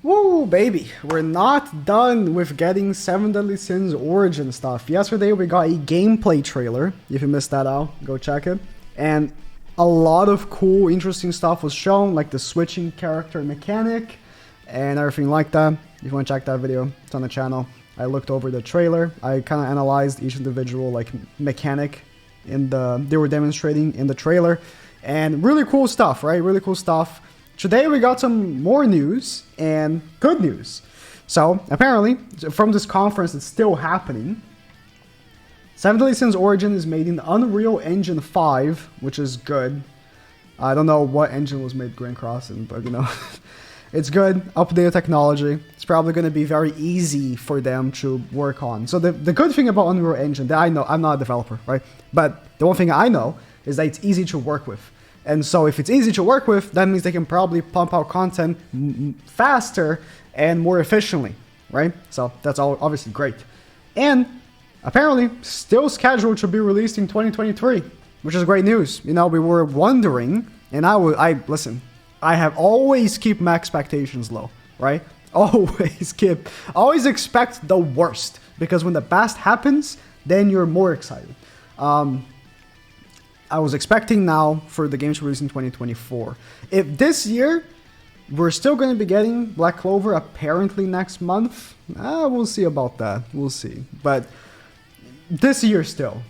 Woo, baby. We're not done with getting 7 Deadly Sins Origin stuff. Yesterday we got a gameplay trailer. If you missed that out, go check it. And a lot of cool, interesting stuff was shown, like the switching character mechanic and everything like that. If you want to check that video, it's on the channel. I looked over the trailer. I kind of analyzed each individual like mechanic they were demonstrating in the trailer. And really cool stuff, right? Really cool stuff. Today we got some more news and good news. So apparently, from this conference it's still happening, 7 Deadly Sins Origin is made in Unreal Engine 5, which is good. I don't know what engine was made Grand Cross in, but you know, it's good, updated technology. It's probably going to be very easy for them to work on. So the good thing about Unreal Engine that I know, I'm not a developer, right? But the one thing I know is that it's easy to work with. And so if it's easy to work with, that means they can probably pump out content faster and more efficiently, right? So that's all obviously great. And apparently still scheduled to be released in 2023, which is great news. You know, we were wondering, and listen, I have always keep my expectations low, right? Always expect the worst, because when the best happens, then you're more excited. I was expecting now for the game to release in 2024. If this year, we're still going to be getting Black Clover apparently next month, we'll see about that. We'll see. But this year still.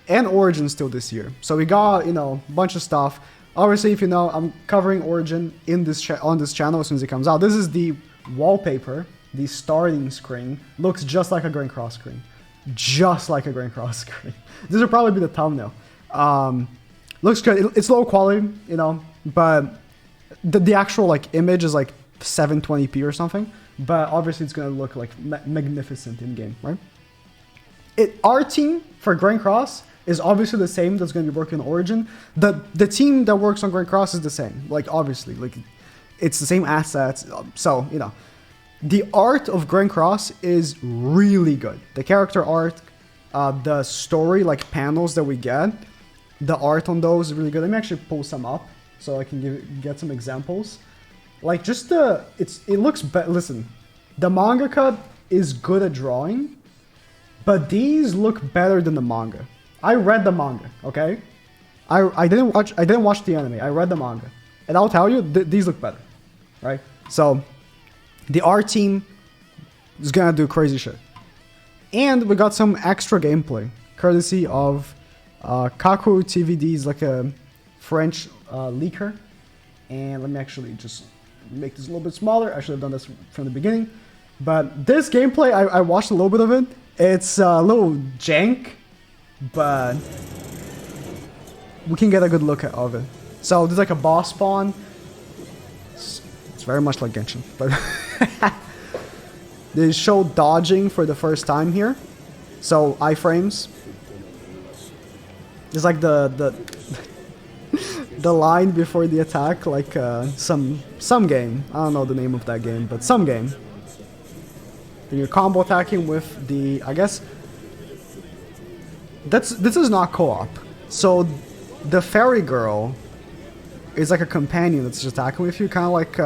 And Origin still this year. So we got, you know, a bunch of stuff. Obviously, if you know, I'm covering Origin in this on this channel as soon as it comes out. This is the wallpaper, the starting screen. Looks just like a Grand Cross screen. Just like a Grand Cross screen. This will probably be the thumbnail. Looks good. It's low quality, you know, but the actual like image is like 720p or something. But obviously, it's gonna look like magnificent in game, right? Our team for Grand Cross is obviously the same that's going to be working on Origin. The team that works on Grand Cross is the same. Like, obviously, like, it's the same assets. So, you know, the art of Grand Cross is really good. The character art, the story, like, panels that we get, the art on those is really good. Let me actually pull some up so I can get some examples. Like, just it looks better. Listen, the mangaka is good at drawing, but these look better than the manga. I read the manga, okay? I didn't watch the anime. I read the manga, and I'll tell you, these look better, right? So the art team is gonna do crazy shit, and we got some extra gameplay courtesy of Kaku TVD's, like a French leaker. And let me actually just make this a little bit smaller. I should have done this from the beginning, but this gameplay, I watched a little bit of it. It's a little jank, but we can get a good look of it. So there's like a boss spawn. It's very much like Genshin, but they show dodging for the first time here. So iframes. It's like the the line before the attack, like some game. I don't know the name of that game, but some game. And you're combo attacking with the, I guess, this is not co-op. So the fairy girl is like a companion that's just attacking with you, kind of like,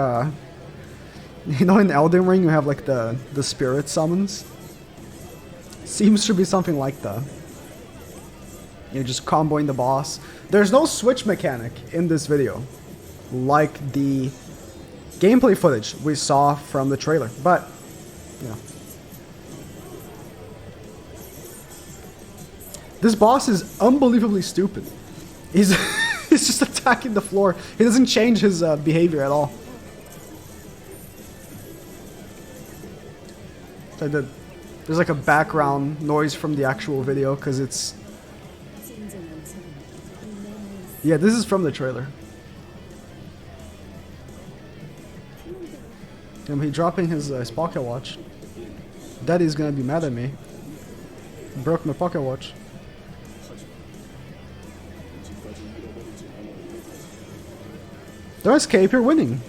you know, in Elden Ring you have like the spirit summons. Seems to be something like that. You're just comboing the boss. There's no switch mechanic in this video, like the gameplay footage we saw from the trailer, but, you know. This boss is unbelievably stupid. He's just attacking the floor. He doesn't change his behavior at all. So there's like a background noise from the actual video because it's... Yeah, this is from the trailer. And he dropping his pocket watch. Daddy's gonna be mad at me. Broke my pocket watch. Don't escape, you're winning.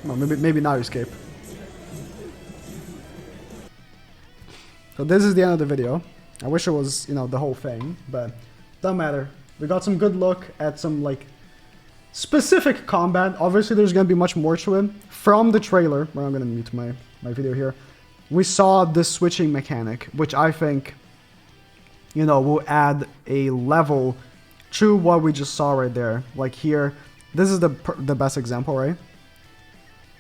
Well, maybe now you escape. So this is the end of the video. I wish it was, you know, the whole thing, but doesn't matter. We got some good look at some, like, specific combat. Obviously, there's going to be much more to it. From the trailer, well, I'm going to mute my video here, we saw this switching mechanic, which I think, you know, will add a level to what we just saw right there. Like here, this is the best example, right?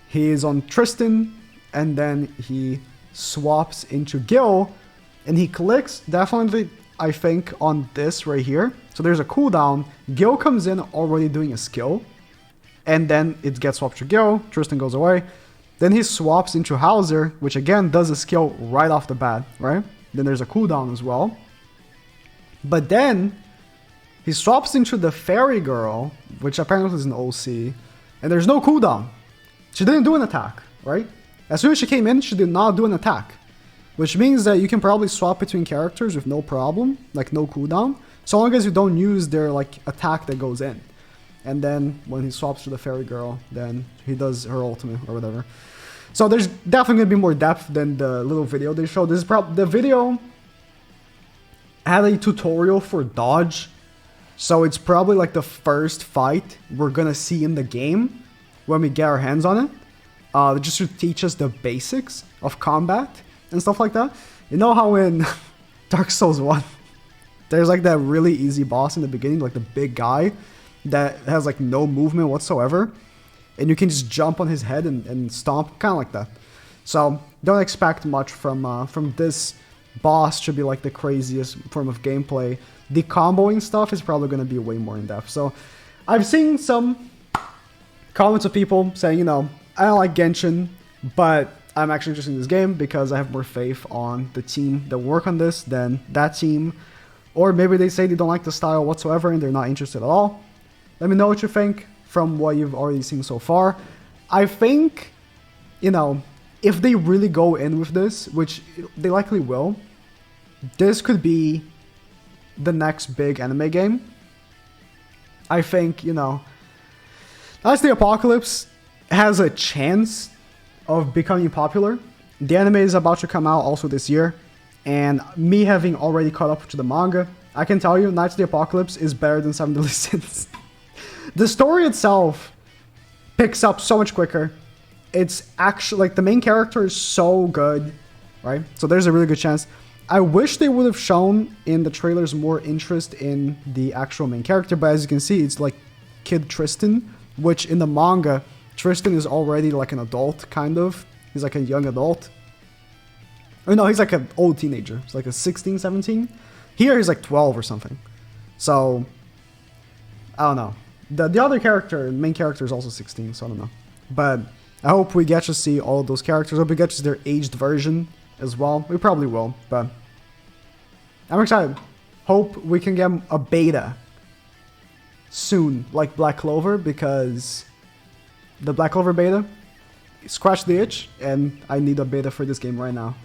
He's on Tristan, and then he swaps into Gil, and he clicks definitely, I think, on this right here. So there's a cooldown. Gil comes in already doing a skill, and then it gets swapped to Gil. Tristan goes away. Then he swaps into Hauser, which again does a skill right off the bat, right? Then there's a cooldown as well. But then he swaps into the Fairy Girl, which apparently is an OC, and there's no cooldown. She didn't do an attack, right? As soon as she came in, she did not do an attack. Which means that you can probably swap between characters with no problem, like no cooldown, so long as you don't use their like attack that goes in. And then when he swaps to the Fairy Girl, then he does her ultimate or whatever. So there's definitely gonna be more depth than the little video they showed. This is the video had a tutorial for dodge, so it's probably like the first fight we're gonna see in the game when we get our hands on it. Just to teach us the basics of combat and stuff like that. You know how in Dark Souls 1, there's like that really easy boss in the beginning, like the big guy that has like no movement whatsoever, and you can just jump on his head and stomp, kind of like that. So don't expect much from this boss. Should be like the craziest form of gameplay. The comboing stuff is probably going to be way more in depth. So I've seen some comments of people saying, you know, I don't like Genshin, but I'm actually interested in this game because I have more faith on the team that work on this than that team. Or maybe they say they don't like the style whatsoever and they're not interested at all. Let me know what you think from what you've already seen so far. I think, you know, if they really go in with this, which they likely will, this could be the next big anime game. I think, you know, Knights of the Apocalypse has a chance of becoming popular. The anime is about to come out also this year, and me having already caught up to the manga, I can tell you Knights of the Apocalypse is better than Seven Deadly Sins. The story itself picks up so much quicker. It's actually, like, the main character is so good, right? So there's a really good chance. I wish they would have shown in the trailers more interest in the actual main character, but as you can see, it's like Kid Tristan, which in the manga, Tristan is already like an adult, kind of. He's like a young adult. Or no, he's like an old teenager. He's like a 16, 17. Here he's like 12 or something. So, I don't know. The other character, main character, is also 16, so I don't know. But I hope we get to see all of those characters. I hope we get to see their aged version as well. We probably will, but I'm excited. Hope we can get a beta soon, like Black Clover, because the Black Clover beta scratched the itch, and I need a beta for this game right now.